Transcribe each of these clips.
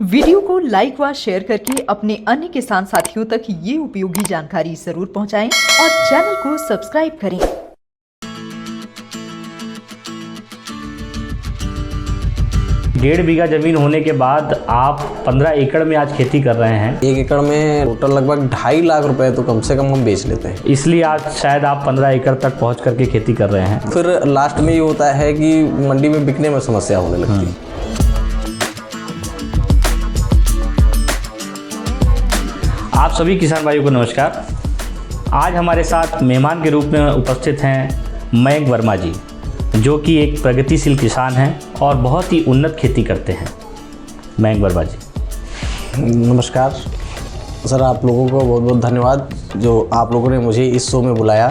Video को like व share करके अपने अन्य किसान साथियों तक ये उपयोगी जानकारी जरूर पहुंचाएं और चैनल को सब्सक्राइब करें। 1.5 बीघा जमीन होने के बाद आप 15 एकड़ में आज खेती कर रहे हैं। 1 एकड़ में टोटल लगभग 2.5 लाख रुपए तो कम से कम हम बेच लेते हैं। इसलिए आज शायद आप 15 एकड़ तक पहुंच करके खेती कर रहे हैं। फिर लास्ट में ये होता है कि मंडी में बिकने में समस्या होने लगती है। आप सभी किसान भाइयों को नमस्कार। आज हमारे साथ मेहमान के रूप में उपस्थित हैं मयंक वर्मा जी, जो कि एक प्रगतिशील किसान हैं और बहुत ही उन्नत खेती करते हैं। मयंक वर्मा जी नमस्कार सर, आप लोगों को बहुत बहुत धन्यवाद जो आप लोगों ने मुझे इस शो में बुलाया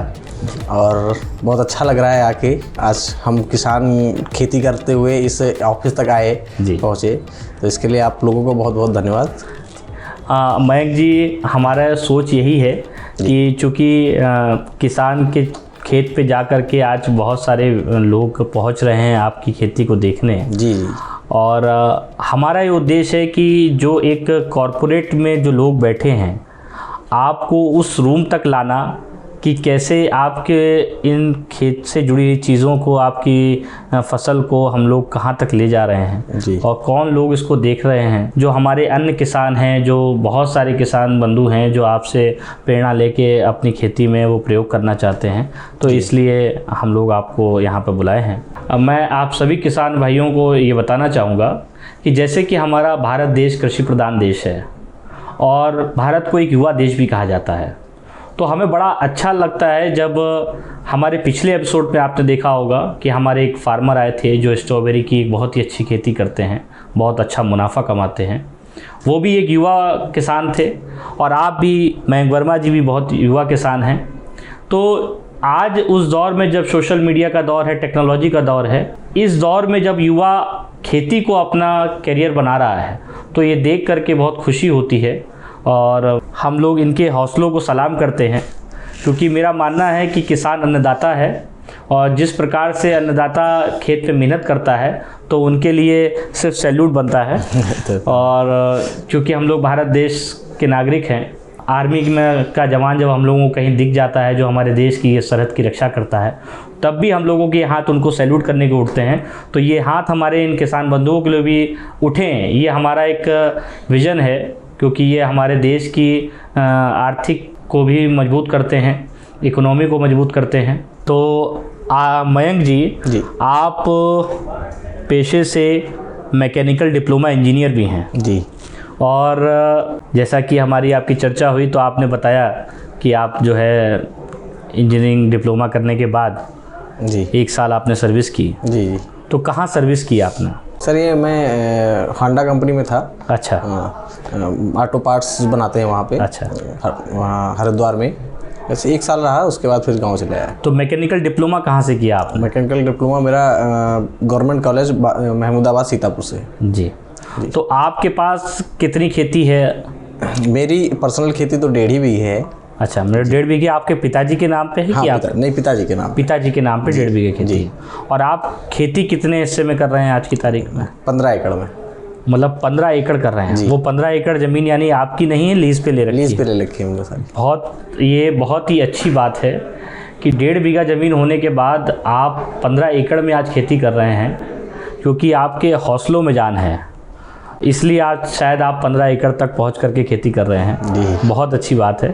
और बहुत अच्छा लग रहा है आके। आज हम किसान खेती करते हुए इस ऑफिस तक आए पहुँचे, तो इसके लिए आप लोगों को बहुत बहुत धन्यवाद। मयंक जी, हमारा सोच यही है कि चूँकि किसान के खेत पे जा कर के आज बहुत सारे लोग पहुंच रहे हैं आपकी खेती को देखने जी, और हमारा ये उद्देश्य है कि जो एक कॉरपोरेट में जो लोग बैठे हैं आपको उस रूम तक लाना कि कैसे आपके इन खेत से जुड़ी हुई चीज़ों को, आपकी फसल को हम लोग कहाँ तक ले जा रहे हैं जी। और कौन लोग इसको देख रहे हैं। जो हमारे अन्य किसान हैं, जो बहुत सारे किसान बंधु हैं जो आपसे प्रेरणा लेके अपनी खेती में वो प्रयोग करना चाहते हैं, तो इसलिए हम लोग आपको यहाँ पर बुलाए हैं। अब मैं आप सभी किसान भाइयों को ये बताना चाहूँगा कि जैसे कि हमारा भारत देश कृषि प्रधान देश है और भारत को एक युवा देश भी कहा जाता है, तो हमें बड़ा अच्छा लगता है जब हमारे पिछले एपिसोड में आपने देखा होगा कि हमारे एक फार्मर आए थे जो स्ट्रॉबेरी की एक बहुत ही अच्छी खेती करते हैं, बहुत अच्छा मुनाफा कमाते हैं। वो भी एक युवा किसान थे और आप भी, मयंक वर्मा जी भी बहुत युवा किसान हैं। तो आज उस दौर में जब सोशल मीडिया का दौर है, टेक्नोलॉजी का दौर है, इस दौर में जब युवा खेती को अपना करियर बना रहा है, तो ये देख करके बहुत खुशी होती है और हम लोग इनके हौसलों को सलाम करते हैं, क्योंकि मेरा मानना है कि किसान अन्नदाता है और जिस प्रकार से अन्नदाता खेत पे मेहनत करता है तो उनके लिए सिर्फ सैल्यूट बनता है। और क्योंकि हम लोग भारत देश के नागरिक हैं, आर्मी में का जवान जब हम लोगों को कहीं दिख जाता है जो हमारे देश की ये सरहद की रक्षा करता है, तब भी हम लोगों के हाथ उनको सैल्यूट करने को उठते हैं। तो ये हाथ हमारे इन किसान बंधुओं के लिए भी उठें, ये हमारा एक विज़न है, क्योंकि ये हमारे देश की आर्थिक को भी मजबूत करते हैं, इकोनॉमी को मजबूत करते हैं। तो मयंक जी, आप पेशे से मैकेनिकल डिप्लोमा इंजीनियर भी हैं जी, और जैसा कि हमारी आपकी चर्चा हुई तो आपने बताया कि आप जो है इंजीनियरिंग डिप्लोमा करने के बाद जी 1 साल आपने सर्विस की। जी। तो कहाँ सर्विस की आपने? सर ये मैं होंडा कंपनी में था। अच्छा। ऑटो पार्ट्स बनाते हैं वहाँ पे। अच्छा। वहाँ हरिद्वार में वैसे 1 साल रहा, उसके बाद फिर गांव चले आया। तो मैकेनिकल डिप्लोमा कहाँ से किया आपने? मैकेनिकल डिप्लोमा मेरा गवर्नमेंट कॉलेज महमूदाबाद सीतापुर से। जी। तो आपके पास कितनी खेती है? मेरी पर्सनल खेती तो 1.5 बीघे है। अच्छा, मेरे 1.5 बीघे आपके पिताजी के नाम पे है? हाँ, कि आप? नहीं, पिताजी के नाम। पिताजी के नाम पे 1.5 बीघे खेती है। और आप खेती कितने हिस्से में कर रहे हैं आज की तारीख में? 15 एकड़ में। मतलब 15 एकड़ कर रहे हैं। वो 15 एकड़ ज़मीन यानी आपकी नहीं है, लीज़ पे ले रखी है? लीज़ पे ले रखी है सर। ये बहुत ही अच्छी बात है कि 1.5 बीघा ज़मीन होने के बाद आप 15 एकड़ में आज खेती कर रहे हैं, क्योंकि आपके हौसलों में जान है, इसलिए आज शायद आप 15 एकड़ तक पहुंच करके खेती कर रहे हैं जी। बहुत अच्छी बात है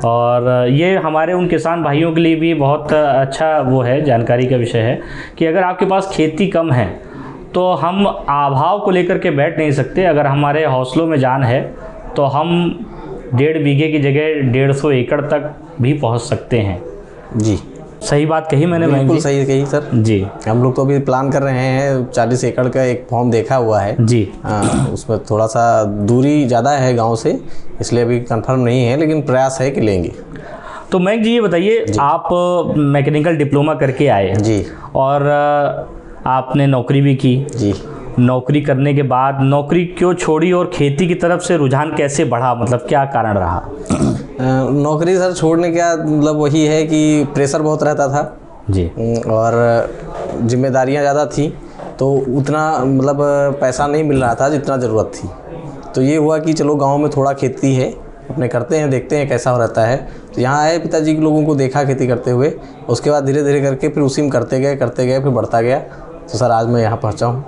और ये हमारे उन किसान भाइयों के लिए भी बहुत अच्छा वो है, जानकारी का विषय है कि अगर आपके पास खेती कम है तो हम अभाव को लेकर के बैठ नहीं सकते। अगर हमारे हौसलों में जान है तो हम 1.5 बीघे की जगह 150 एकड़ तक भी पहुँच सकते हैं। जी, सही बात कही मैंने? बिल्कुल सही कही सर जी। हम लोग तो अभी प्लान कर रहे हैं, 40 एकड़ का एक फॉर्म देखा हुआ है जी। उसमें थोड़ा सा दूरी ज़्यादा है गांव से, इसलिए अभी कंफर्म नहीं है, लेकिन प्रयास है कि लेंगे। तो मयंक जी ये बताइए, आप मैकेनिकल डिप्लोमा करके आए जी और आपने नौकरी भी की जी। नौकरी करने के बाद नौकरी क्यों छोड़ी और खेती की तरफ से रुझान कैसे बढ़ा, मतलब क्या कारण रहा? नौकरी सर छोड़ने का मतलब वही है कि प्रेशर बहुत रहता था जी और जिम्मेदारियां ज़्यादा थी, तो उतना मतलब पैसा नहीं मिल रहा था जितना ज़रूरत थी। तो ये हुआ कि चलो गांव में थोड़ा खेती है, अपने करते हैं, देखते हैं कैसा रहता है। तो यहाँ आए, पिताजी के लोगों को देखा खेती करते हुए, उसके बाद धीरे धीरे करके फिर उसी में करते गए फिर बढ़ता गया। तो सर आज मैं यहाँ पहुँचा हूँ।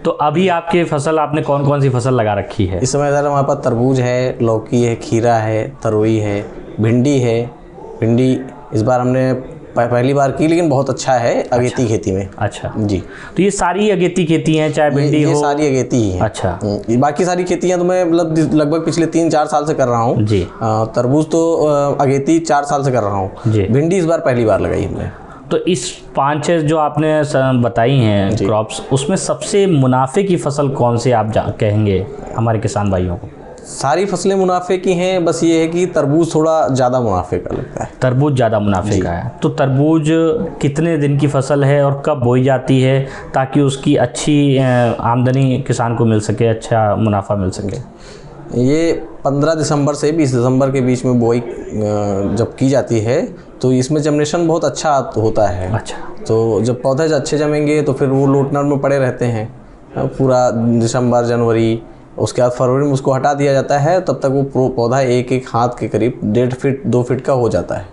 तो अभी आपके फसल, आपने कौन कौन सी फसल लगा रखी है? इस समय सर हमारे पास तरबूज है, लौकी है, खीरा है, तरोई है, भिंडी है। भिंडी इस बार हमने पहली बार की, लेकिन बहुत अच्छा है अगेती खेती में। अच्छा जी। तो ये सारी अगेती खेती हैं, चाहे भिंडी हो? ये सारी अगेती ही है। अच्छा। बाकी सारी खेतियाँ तो मैं मतलब लगभग पिछले 3-4 साल से कर रहा हूँ जी। तरबूज तो अगेती 4 साल से कर रहा हूँ जी। भिंडी इस बार पहली बार लगाई हमने। तो इस 5-6 जो आपने बताई हैं क्रॉप्स, उसमें सबसे मुनाफे की फसल कौन सी आप कहेंगे हमारे किसान भाइयों को? सारी फसलें मुनाफे की हैं, बस ये है कि तरबूज थोड़ा ज़्यादा मुनाफे का लगता है। तरबूज ज़्यादा मुनाफे का है। तो तरबूज कितने दिन की फसल है और कब बोई जाती है ताकि उसकी अच्छी आमदनी किसान को मिल सके, अच्छा मुनाफा मिल सके? ये 15 दिसंबर से 20 दिसंबर के बीच में बोई जब की जाती है तो इसमें जर्मिनेशन बहुत अच्छा होता है। अच्छा। तो जब पौधे अच्छे जमेंगे तो फिर वो लोटनर में पड़े रहते हैं पूरा दिसंबर जनवरी, उसके बाद फरवरी में उसको हटा दिया जाता है। तब तक वो पौधा एक हाथ के करीब 1.5 फीट 2 फीट का हो जाता है।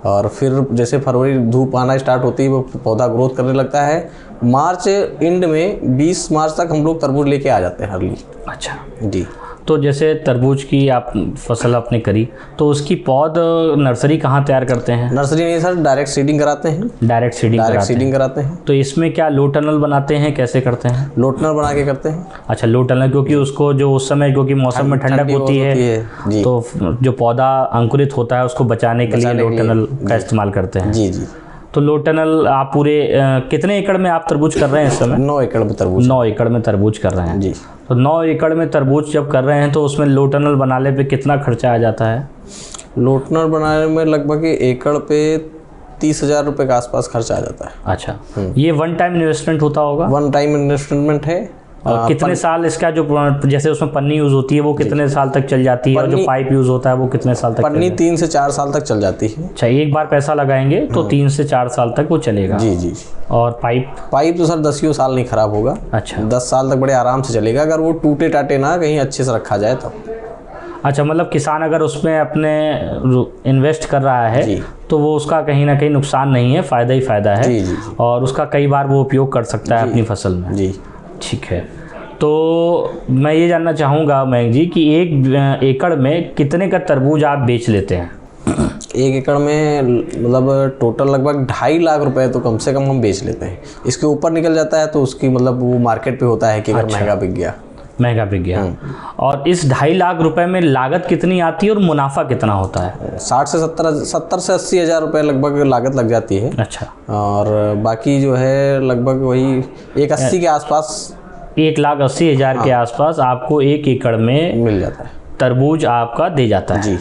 और फिर जैसे फरवरी धूप आना स्टार्ट होती है वो पौधा ग्रोथ करने लगता है। मार्च एंड में 20 मार्च तक हम लोग तरबूज लेके आ जाते हैं अर्ली। अच्छा जी। तो जैसे तरबूज की आप फसल आपने करी, तो उसकी पौध नर्सरी कहाँ तैयार करते हैं? नर्सरी नहीं सर, डायरेक्ट सीडिंग कराते हैं। डायरेक्ट सीडिंग कराते हैं। तो इसमें क्या लो टनल बनाते हैं, कैसे करते हैं? लो टनल बना के करते हैं। अच्छा, लो टनल, क्योंकि उसको जो उस समय क्योंकि मौसम में ठंडक होती है जी। तो जो पौधा अंकुरित होता है उसको बचाने के लिए लो टनल का इस्तेमाल करते हैं। जी जी। तो लो टनल आप पूरे कितने एकड़ में आप तरबूज कर रहे हैं इस समय? 9 एकड़ में तरबूज। 9 एकड़ में तरबूज कर रहे हैं जी। तो 9 एकड़ में तरबूज जब कर रहे हैं तो उसमें लो टनल बनाने पे कितना खर्चा आ जाता है? लो टनल बनाने में लगभग एकड़ पे 30,000 रुपये के आसपास खर्चा आ जाता है। अच्छा। ये वन टाइम इन्वेस्टमेंट होता होगा? वन टाइम इन्वेस्टमेंट है। और कितने साल इसका जो जैसे उसमें पन्नी यूज़ होती है वो कितने साल तक चल जाती है, और जो पाइप यूज़ होता है वो कितने साल तक? पन्नी 3 से 4 साल तक चल जाती है। अच्छा, एक बार पैसा लगाएंगे तो 3 से 4 साल तक वो चलेगा। जी जी। और पाइप तो सर 10 साल नहीं ख़राब होगा। अच्छा। 10 साल तक बड़े आराम से चलेगा अगर वो टूटे टाटे ना कहीं अच्छे से रखा जाए तब। अच्छा, मतलब किसान अगर उसमें अपने इन्वेस्ट कर रहा है तो वो उसका कहीं ना कहीं नुकसान नहीं है, फ़ायदा ही फ़ायदा है। जी जी। और उसका कई बार वो उपयोग कर सकता है अपनी फसल में। जी ठीक है। तो मैं ये जानना चाहूँगा मयंक जी कि 1 एकड़ में कितने का तरबूज आप बेच लेते हैं? 1 एकड़ में मतलब टोटल लगभग 2.5 लाख रुपए तो कम से कम हम बेच लेते हैं। इसके ऊपर निकल जाता है तो उसकी मतलब वो मार्केट पे होता है कि अगर महंगा बिक गया। और इस 2.5 लाख रुपए में लागत कितनी आती है और मुनाफा कितना होता है? 60 से 70 से 80 हज़ार रुपये लगभग लागत लग जाती है। अच्छा। और बाकी जो है लगभग वही 180 के आसपास, 1,80,000 के आसपास आपको 1 एकड़ में मिल जाता है, तरबूज आपका दे जाता है। जी।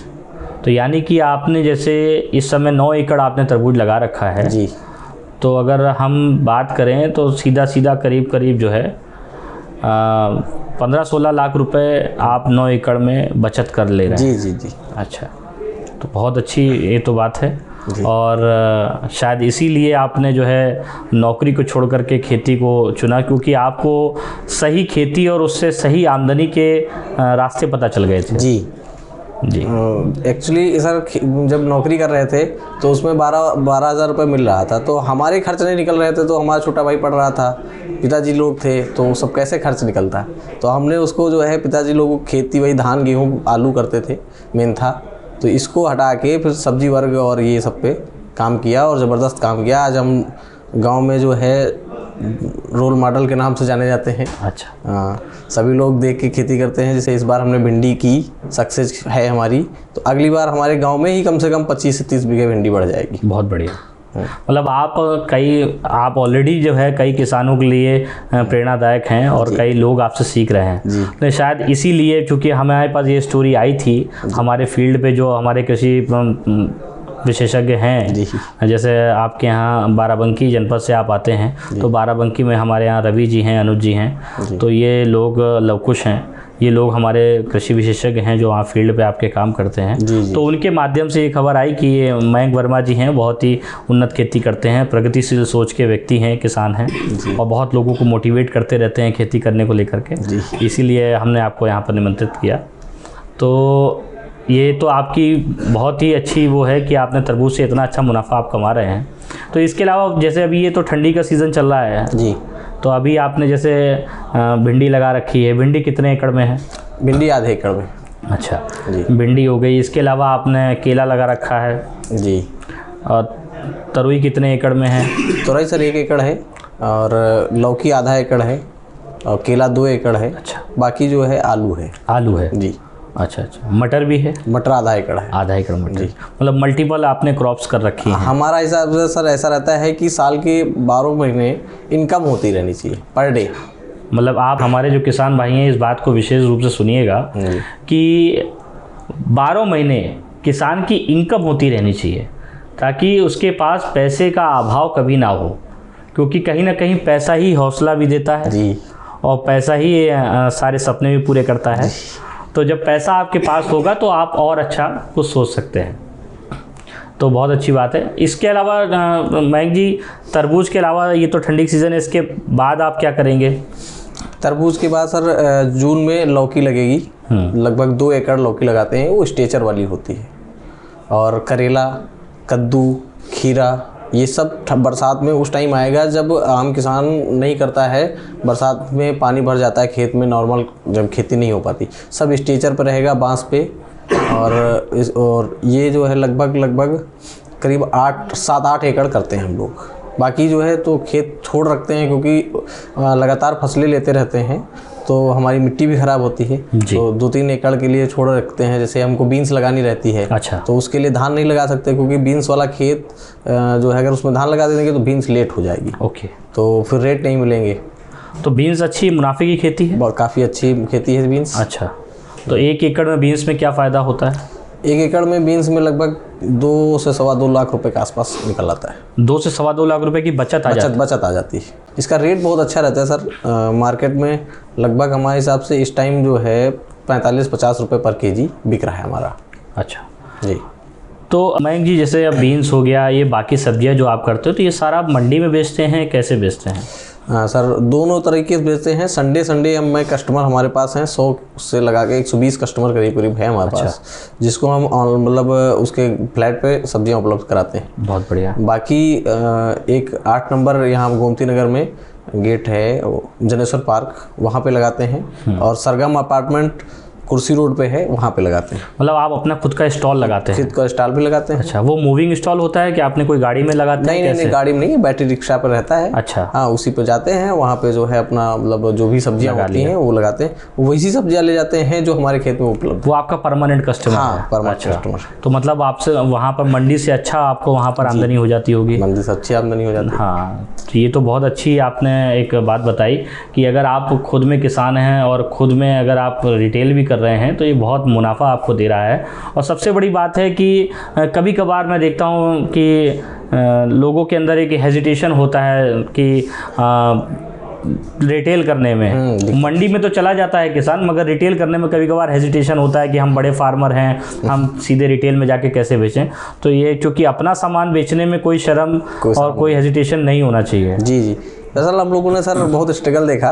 तो यानी कि आपने जैसे इस समय 9 एकड़ आपने तरबूज लगा रखा है जी। तो अगर हम बात करें तो सीधा करीब जो है 15-16 लाख रुपए आप 9 एकड़ में बचत कर ले रहे हैं। जी जी जी। अच्छा, तो बहुत अच्छी ये तो बात है। और शायद इसीलिए आपने जो है नौकरी को छोड़ करके खेती को चुना, क्योंकि आपको सही खेती और उससे सही आमदनी के रास्ते पता चल गए थे। जी जी। एक्चुअली सर जब नौकरी कर रहे थे तो उसमें 12,000 रुपये मिल रहा था, तो हमारे खर्च नहीं निकल रहे थे। तो हमारा छोटा भाई पढ़ रहा था, पिताजी लोग थे, तो सब कैसे खर्च निकलता। तो हमने उसको जो है पिताजी लोग खेती वही धान गेहूँ आलू करते थे मेन था, तो इसको हटा के फिर सब्जी वर्ग और ये सब पे काम किया और ज़बरदस्त काम किया। आज हम गांव में जो है रोल मॉडल के नाम से जाने जाते हैं। अच्छा। सभी लोग देख के खेती करते हैं। जैसे इस बार हमने भिंडी की सक्सेस है हमारी, तो अगली बार हमारे गांव में ही कम से कम 25 से 30 बीघे भिंडी बढ़ जाएगी। बहुत बढ़िया। मतलब आप ऑलरेडी जो है कई किसानों के लिए प्रेरणादायक हैं और कई लोग आपसे सीख रहे हैं। तो शायद इसीलिए क्योंकि हमारे पास ये स्टोरी आई थी, हमारे फील्ड पे जो हमारे कृषि विशेषज्ञ हैं, जैसे आपके यहाँ बाराबंकी जनपद से आप आते हैं, तो बाराबंकी में हमारे यहाँ रवि जी हैं, अनुज जी हैं, तो ये लोग लवकुश हैं, ये लोग हमारे कृषि विशेषज्ञ हैं जो वहाँ फील्ड पे आपके काम करते हैं। जी जी। तो उनके माध्यम से ये खबर आई कि ये मयंक वर्मा जी हैं, बहुत ही उन्नत खेती करते हैं, प्रगतिशील सोच के व्यक्ति हैं, किसान हैं और बहुत लोगों को मोटिवेट करते रहते हैं खेती करने को लेकर के। इसीलिए हमने आपको यहाँ पर निमंत्रित किया। तो ये तो आपकी बहुत ही अच्छी वो है कि आपने तरबूज से इतना अच्छा मुनाफा आप कमा रहे हैं। तो इसके अलावा जैसे अभी ये तो ठंडी का सीज़न चल रहा है जी, तो अभी आपने जैसे भिंडी लगा रखी है। भिंडी कितने एकड़ में है? भिंडी आधे एकड़ में। अच्छा जी। भिंडी हो गई। इसके अलावा आपने केला लगा रखा है जी। और तरुई कितने एकड़ में है? तोरई सर 1 एकड़ है और लौकी आधा एकड़ है और केला 2 एकड़ है। अच्छा, बाकी जो है आलू है। आलू है जी। अच्छा अच्छा। मटर भी है? मटर आधा एकड़ है। आधा एकड़ मटर। मतलब मल्टीपल आपने क्रॉप्स कर रखी हैं। हमारा हिसाब से सर ऐसा रहता है कि साल के 12 महीने इनकम होती रहनी चाहिए पर डे। मतलब आप हमारे जो किसान भाई हैं इस बात को विशेष रूप से सुनिएगा कि 12 महीने किसान की इनकम होती रहनी चाहिए ताकि उसके पास पैसे का अभाव कभी ना हो, क्योंकि कहीं ना कहीं पैसा ही हौसला भी देता है जी, और पैसा ही सारे सपने भी पूरे करता है। तो जब पैसा आपके पास होगा तो आप और अच्छा कुछ सोच सकते हैं। तो बहुत अच्छी बात है। इसके अलावा मयंक जी, तरबूज के अलावा ये तो ठंडी सीज़न है, इसके बाद आप क्या करेंगे? तरबूज के बाद सर जून में लौकी लगेगी। लगभग 2 एकड़ लौकी लगाते हैं, वो स्टेचर वाली होती है। और करेला, कद्दू, खीरा, ये सब बरसात में उस टाइम आएगा जब आम किसान नहीं करता है। बरसात में पानी भर जाता है खेत में, नॉर्मल जब खेती नहीं हो पाती, सब स्टेचर पर रहेगा बांस पे। और ये जो है लगभग करीब 7-8 एकड़ करते हैं हम लोग। बाकी जो है तो खेत छोड़ रखते हैं क्योंकि लगातार फसलें लेते रहते हैं तो हमारी मिट्टी भी ख़राब होती है। तो 2-3 एकड़ के लिए छोड़ रखते हैं। जैसे हमको बीन्स लगानी रहती है। अच्छा। तो उसके लिए धान नहीं लगा सकते क्योंकि बीन्स वाला खेत जो है अगर उसमें धान लगा देंगे तो बीन्स लेट हो जाएगी। ओके। तो फिर रेट नहीं मिलेंगे। तो बीन्स अच्छी मुनाफे की खेती है? काफ़ी अच्छी खेती है बीन्स। अच्छा। तो 1 एकड़ में बीन्स में क्या फ़ायदा होता है? 1 एकड़ में बीन्स में लगभग 2 से सवा 2 लाख रुपए के आसपास निकल आता है। 2 से सवा 2 लाख रुपए की बचत आ जाती है। इसका रेट बहुत अच्छा रहता है सर। मार्केट में लगभग हमारे हिसाब से इस टाइम जो है 45-50 रुपये पर केजी बिक रहा है हमारा। अच्छा जी। तो मयंक जी, जैसे अब बीन्स हो गया, ये बाकी सब्जियां जो आप करते हो, तो ये सारा आप मंडी में बेचते हैं, कैसे बेचते हैं? हाँ सर, दोनों तरीके से बेचते हैं। संडे हम कस्टमर हमारे पास हैं 100 से लगा के 120 कस्टमर करीब है हमारे पास, जिसको हम मतलब उसके फ्लैट पे सब्जियां उपलब्ध कराते हैं। बहुत बढ़िया। बाकी एक 8 नंबर यहाँ गोमती नगर में गेट है, जनेश्वर पार्क, वहाँ पे लगाते हैं। और सरगम अपार्टमेंट कुर्सी रोड पे है, वहाँ पे लगाते हैं। मतलब आप अपना खुद का स्टॉल लगाते हैं? खुद का स्टॉल भी लगाते हैं। अच्छा, वो मूविंग स्टॉल होता है कि आपने कोई गाड़ी में लगाते हैं? नहीं, गाड़ी में नहीं, बैटरी रिक्शा पर रहता है। अच्छा। हाँ, उसी पे जाते हैं, वहाँ पे जो है अपना मतलब जो भी सब्जियाँ होती हैं वो लगाते हैं। वैसी सब्जियाँ ले जाते हैं जो हमारे खेत में उपलब्ध। वो आपका परमानेंट कस्टमर है? हाँ, परमानेंट कस्टमर। तो मतलब आपसे वहाँ पर मंडी से अच्छा आपको वहाँ पर आमदनी हो जाती होगी? मंडी से अच्छी आमदनी हो जाती है। हाँ, तो ये तो बहुत अच्छी आपने एक बात बताई कि अगर आप खुद में किसान हैं और खुद में अगर आप रिटेल भी कर रहे हैं तो ये बहुत मुनाफा आपको दे रहा है। और सबसे बड़ी बात है कि कभी कभार मैं देखता हूँ कि लोगों के अंदर एक हेजिटेशन होता है कि रिटेल करने में। मंडी में तो चला जाता है किसान, मगर रिटेल करने में कभी कभार हेजिटेशन होता है कि हम बड़े फार्मर हैं, हम सीधे रिटेल में जाके कैसे बेचें। तो ये क्योंकि अपना सामान बेचने में कोई शर्म और कोई हेजिटेशन नहीं होना चाहिए। जी जी। दरअसल हम लोगों ने सर बहुत स्ट्रगल देखा,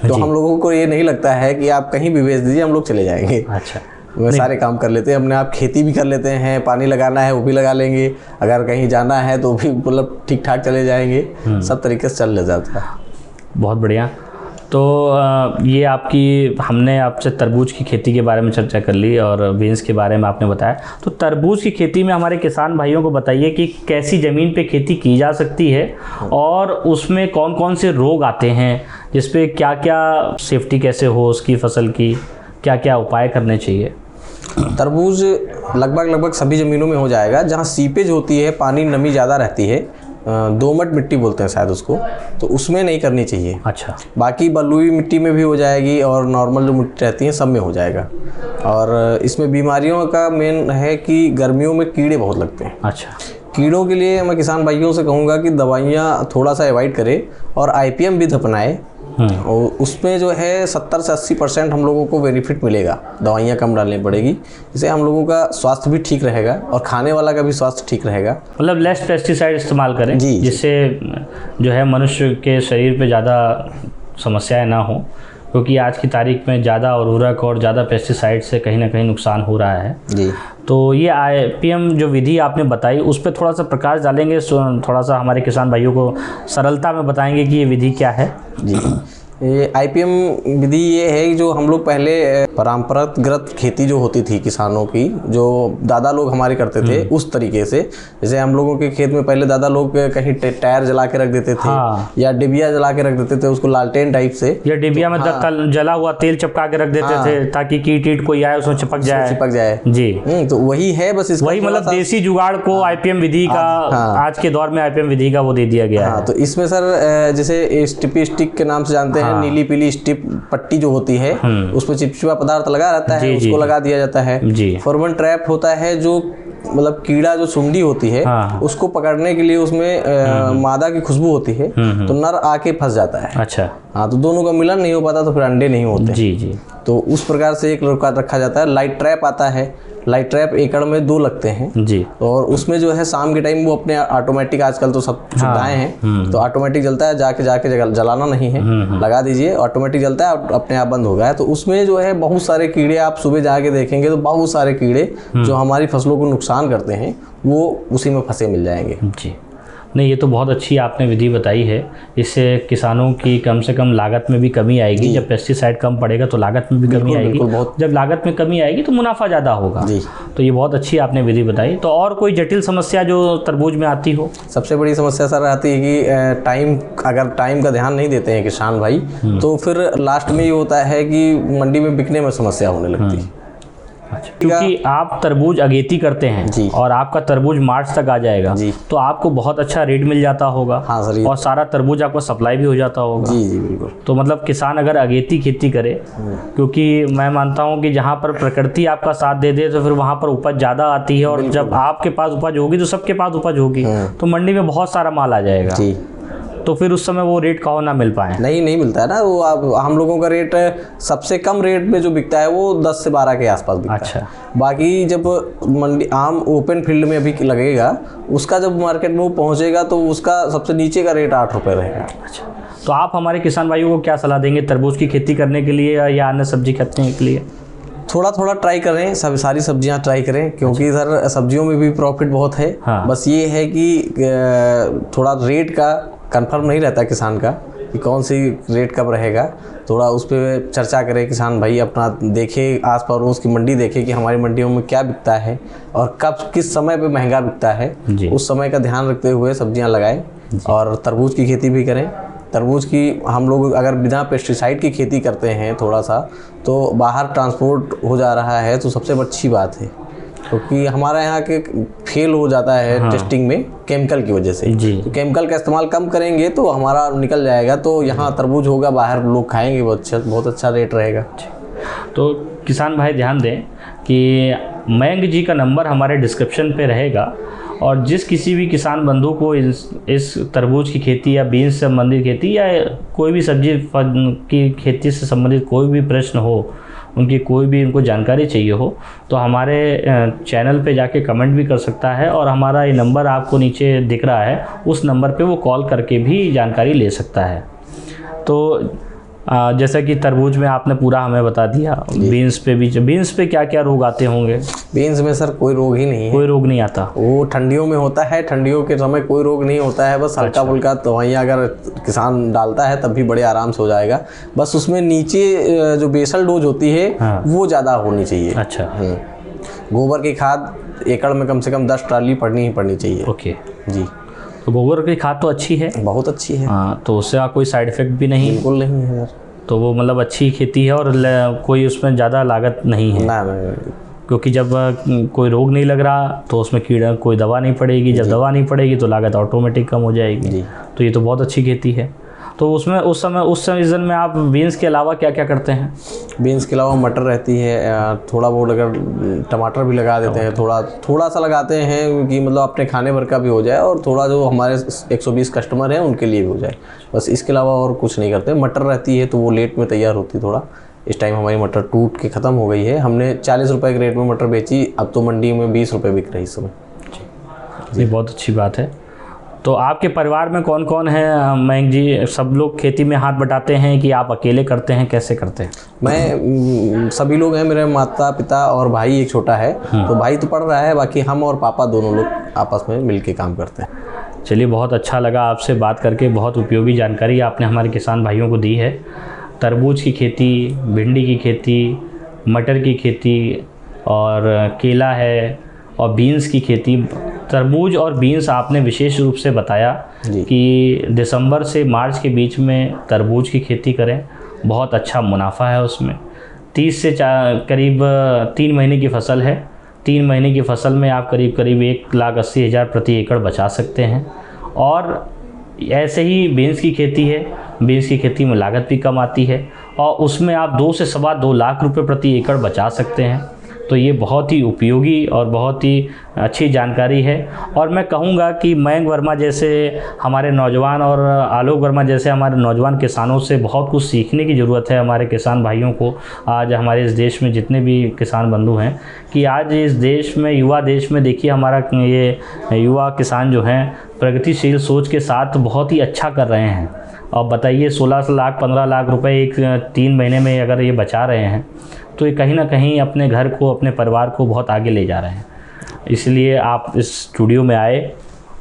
तो हम लोगों को ये नहीं लगता है कि आप कहीं भी बेच दीजिए, हम लोग चले जाएंगे। अच्छा। वो सारे काम कर लेते हैं अपने आप, खेती भी कर लेते हैं, पानी लगाना है वो भी लगा लेंगे, अगर कहीं जाना है तो भी मतलब ठीक ठाक चले जाएंगे। सब तरीके से चल जाता है। बहुत बढ़िया। तो ये हमने आपसे तरबूज की खेती के बारे में चर्चा कर ली और बीन्स के बारे में आपने बताया। तो तरबूज की खेती में हमारे किसान भाइयों को बताइए कि कैसी ज़मीन पे खेती की जा सकती है और उसमें कौन कौन से रोग आते हैं, जिस पे क्या क्या सेफ्टी कैसे हो उसकी फसल की, क्या क्या उपाय करने चाहिए? तरबूज लगभग सभी ज़मीनों में हो जाएगा जहाँ सीपेज होती है, पानी नमी ज़्यादा रहती है, दोमट मिट्टी बोलते हैं शायद उसको, तो उसमें नहीं करनी चाहिए। अच्छा। बाकी बलुई मिट्टी में भी हो जाएगी और नॉर्मल जो मिट्टी रहती है सब में हो जाएगा। और इसमें बीमारियों का मेन है कि गर्मियों में कीड़े बहुत लगते हैं। अच्छा। कीड़ों के लिए मैं किसान भाइयों से कहूँगा कि दवाइयाँ थोड़ा सा अवॉइड करें और IPM विधि अपनाएं और उसमें जो है 70 से 80% हम लोगों को बेनिफिट मिलेगा। दवाइयाँ कम डालनी पड़ेगी, इससे हम लोगों का स्वास्थ्य भी ठीक रहेगा और खाने वाला का भी स्वास्थ्य ठीक रहेगा। मतलब लेस पेस्टिसाइड इस्तेमाल करें जी, जिससे जो है मनुष्य के शरीर पे ज़्यादा समस्याएं ना हो, क्योंकि आज की तारीख में ज़्यादा उर्वरक और ज़्यादा पेस्टिसाइड से कहीं ना कहीं नुकसान हो रहा है जी। तो ये IPM जो विधि आपने बताई उस पर थोड़ा सा प्रकाश डालेंगे, थोड़ा सा हमारे किसान भाइयों को सरलता में बताएंगे कि ये विधि क्या है। जी, ये IPM विधि ये है कि जो हम लोग पहले परंपरागत खेती जो होती थी किसानों की, जो दादा लोग हमारे करते थे उस तरीके से, जैसे हम लोगों के खेत में पहले दादा लोग कहीं टायर जला के रख देते थे। हाँ। या डिबिया जला के रख देते थे उसको लालटेन टाइप से, या डिबिया में जला हुआ तेल चिपका के रख देते थे ताकि कीट कोई आए उसमें चिपक जाए। जी, तो वही है, बस इसका वही मतलब देसी जुगाड़ को IPM विधि का आज के दौर में IPM विधि का वो दे दिया गया है। तो इसमें सर जैसे स्टिपी स्टिक के नाम से जानते हैं, नीली पीली स्टिप पट्टी जो होती है उसमें चिपचिपा पदार्थ लगा रहता है, उसको लगा दिया जाता है। फेरोमोन ट्रैप होता है जो मतलब कीड़ा जो सुंडी होती है उसको पकड़ने के लिए उसमें मादा की खुशबू होती है तो नर आके फंस जाता है। अच्छा। हाँ, तो दोनों का मिलन नहीं हो पाता तो फिर अंडे नहीं होते। जी। तो उस प्रकार से एक रखा जाता है। लाइट ट्रैप आता है, लाइट ट्रैप एकड़ में 2 लगते हैं जी। और उसमें जो है शाम के टाइम वो अपने ऑटोमेटिक, आजकल तो सब सुविधाएं हैं तो ऑटोमेटिक जलता है, जाके जलाना नहीं है, लगा दीजिए ऑटोमेटिक जलता है, अपने आप बंद हो गया है। तो उसमें जो है बहुत सारे कीड़े, आप सुबह जाके देखेंगे तो बहुत सारे कीड़े जो हमारी फसलों को नुकसान करते हैं वो उसी में फंसे मिल जाएंगे। जी, नहीं ये तो बहुत अच्छी आपने विधि बताई है। इससे किसानों की कम से कम लागत में भी कमी आएगी। जब पेस्टिसाइड कम पड़ेगा तो लागत में भी कमी आएगी, जब लागत में कमी आएगी तो मुनाफा ज़्यादा होगा। तो ये बहुत अच्छी आपने विधि बताई। तो और कोई जटिल समस्या जो तरबूज में आती हो? सबसे बड़ी समस्या सर आती है कि अगर टाइम का ध्यान नहीं देते हैं किसान भाई तो फिर लास्ट में ये होता है कि मंडी में बिकने में समस्या होने लगती है। अच्छा, क्योंकि आप तरबूज अगेती करते हैं और आपका तरबूज मार्च तक आ जाएगा तो आपको बहुत अच्छा रेट मिल जाता होगा। हाँ सर, और सारा तरबूज आपको सप्लाई भी हो जाता होगा। जी बिल्कुल। तो मतलब किसान अगर अगेती खेती करे, क्योंकि मैं मानता हूँ कि जहाँ पर प्रकृति आपका साथ दे दे तो फिर वहाँ पर उपज ज़्यादा आती है, और जब आपके पास उपज होगी तो सबके पास उपज होगी तो मंडी में बहुत सारा माल आ जाएगा। तो फिर उस समय वो रेट कहो ना मिल पाए। नहीं मिलता है ना वो। हम लोगों का रेट सबसे कम रेट में जो बिकता है वो 10 से 12 के आसपास बिकता है। अच्छा। बाकी जब मंडी आम ओपन फील्ड में अभी लगेगा उसका जब मार्केट में वो पहुंचेगा तो उसका सबसे नीचे का रेट 8 रुपये रहेगा। अच्छा, तो आप हमारे किसान भाइयों को क्या सलाह देंगे तरबूज की खेती करने के लिए या अन्य सब्जी करने के लिए? थोड़ा ट्राई करें, सारी सब्जियां ट्राई करें, क्योंकि सर सब्जियों में भी प्रॉफिट बहुत है। बस ये है कि थोड़ा रेट का कंफर्म नहीं रहता किसान का कि कौन सी रेट कब रहेगा। थोड़ा उस पर चर्चा करें किसान भाई, अपना देखे आस पड़ोस की मंडी देखे कि हमारी मंडियों में क्या बिकता है और कब किस समय पे महंगा बिकता है, उस समय का ध्यान रखते हुए सब्जियां लगाएं। और तरबूज की खेती भी करें। तरबूज की हम लोग अगर बिना पेस्टिसाइड की खेती करते हैं थोड़ा सा तो बाहर ट्रांसपोर्ट हो जा रहा है तो सबसे अच्छी बात है, क्योंकि हमारे यहाँ के फेल हो जाता है टेस्टिंग में केमिकल की वजह से। तो केमिकल का इस्तेमाल कम करेंगे तो हमारा निकल जाएगा, तो यहाँ तरबूज होगा, बाहर लोग खाएंगे, बहुत अच्छा रेट रहेगा। तो किसान भाई ध्यान दें कि मयंक जी का नंबर हमारे डिस्क्रिप्शन पे रहेगा, और जिस किसी भी किसान बंधु को इस तरबूज की खेती या बीन्स से संबंधित खेती या कोई भी सब्जी की खेती से संबंधित कोई भी प्रश्न हो, उनको जानकारी चाहिए हो तो हमारे चैनल पे जाके कमेंट भी कर सकता है, और हमारा ये नंबर आपको नीचे दिख रहा है, उस नंबर पे वो कॉल करके भी जानकारी ले सकता है। तो जैसा कि तरबूज में आपने पूरा हमें बता दिया, बीन्स पे क्या क्या रोग आते होंगे? बीन्स में सर कोई रोग ही नहीं है। कोई रोग नहीं आता? वो ठंडियों में होता है, ठंडियों के समय कोई रोग नहीं होता है, बस हल्का फुल्का दवाइयाँ अगर किसान डालता है तब भी बड़े आराम से हो जाएगा। बस उसमें नीचे जो बेसल डोज होती है वो ज़्यादा होनी चाहिए। अच्छा। गोबर की खाद एकड़ में कम से कम 10 ट्राली पड़नी ही पड़नी चाहिए। ओके जी। तो गोबर की खाद तो अच्छी है? बहुत अच्छी है। हाँ, तो उससे कोई साइड इफेक्ट भी नहीं? बिल्कुल नहीं है यार। तो वो मतलब अच्छी खेती है और कोई उसमें ज़्यादा लागत नहीं है? ना, क्योंकि जब कोई रोग नहीं लग रहा तो उसमें कीड़ा कोई दवा नहीं पड़ेगी, जब दवा नहीं पड़ेगी तो लागत ऑटोमेटिक कम हो जाएगी। तो ये तो बहुत अच्छी खेती है। तो उसमें उस सीज़न में आप बीन्स के अलावा क्या क्या करते हैं? बीन्स के अलावा मटर रहती है, थोड़ा बहुत अगर टमाटर भी लगा देते हैं, थोड़ा सा लगाते हैं कि मतलब अपने खाने भर का भी हो जाए और थोड़ा जो हमारे 120 कस्टमर हैं उनके लिए भी हो जाए, बस इसके अलावा और कुछ नहीं करते। मटर रहती है तो वो लेट में तैयार होती थोड़ा, इस टाइम हमारी मटर टूट के ख़त्म हो गई है। हमने 40 रुपये के रेट में मटर बेची, अब तो मंडी में 20 रुपये बिक रही इस समय। ये बहुत अच्छी बात है। तो आपके परिवार में कौन कौन है मयंक जी? सब लोग खेती में हाथ बटाते हैं कि आप अकेले करते हैं, कैसे करते हैं? मैं सभी लोग हैं, मेरे माता पिता और भाई एक छोटा है, तो भाई तो पढ़ रहा है, बाकी हम और पापा दोनों लोग आपस में मिल के काम करते हैं। चलिए, बहुत अच्छा लगा आपसे बात करके, बहुत उपयोगी जानकारी आपने हमारे किसान भाइयों को दी है। तरबूज की खेती, भिंडी की खेती, मटर की खेती और केला है और बीन्स की खेती। तरबूज और बीन्स आपने विशेष रूप से बताया कि दिसंबर से मार्च के बीच में तरबूज की खेती करें, बहुत अच्छा मुनाफा है उसमें। 30 से करीब 3 महीने की फसल है। 3 महीने की फसल में आप करीब 1,80,000 प्रति एकड़ बचा सकते हैं। और ऐसे ही बीन्स की खेती है, बीन्स की खेती में लागत भी कम आती है और उसमें आप 2 से सवा 2 लाख रुपए प्रति एकड़ बचा सकते हैं। तो ये बहुत ही उपयोगी और बहुत ही अच्छी जानकारी है। और मैं कहूँगा कि मयंक वर्मा जैसे हमारे नौजवान और आलोक वर्मा जैसे हमारे नौजवान किसानों से बहुत कुछ सीखने की ज़रूरत है हमारे किसान भाइयों को। आज हमारे इस देश में जितने भी किसान बंधु हैं, कि आज इस देश में, युवा देश में देखिए, हमारा ये युवा किसान जो हैं प्रगतिशील सोच के साथ बहुत ही अच्छा कर रहे हैं। और बताइए 16 लाख 15 लाख रुपए एक 3 महीने में अगर ये बचा रहे हैं तो ये कहीं ना कहीं अपने घर को, अपने परिवार को बहुत आगे ले जा रहे हैं। इसलिए आप इस स्टूडियो में आए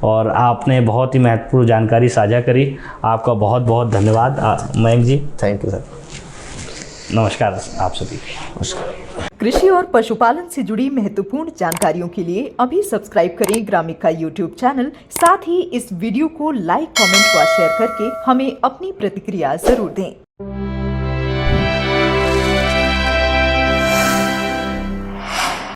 और आपने बहुत ही महत्वपूर्ण जानकारी साझा करी। आपका बहुत बहुत धन्यवाद Mayank ji. Thank you sir. नमस्कार आप सभी। नमस्कार। कृषि और पशुपालन से जुड़ी महत्वपूर्ण जानकारियों के लिए अभी सब्सक्राइब करें ग्रामिक का यूट्यूब चैनल। साथ ही इस वीडियो को लाइक, कमेंट व शेयर करके हमें अपनी प्रतिक्रिया जरूर दें।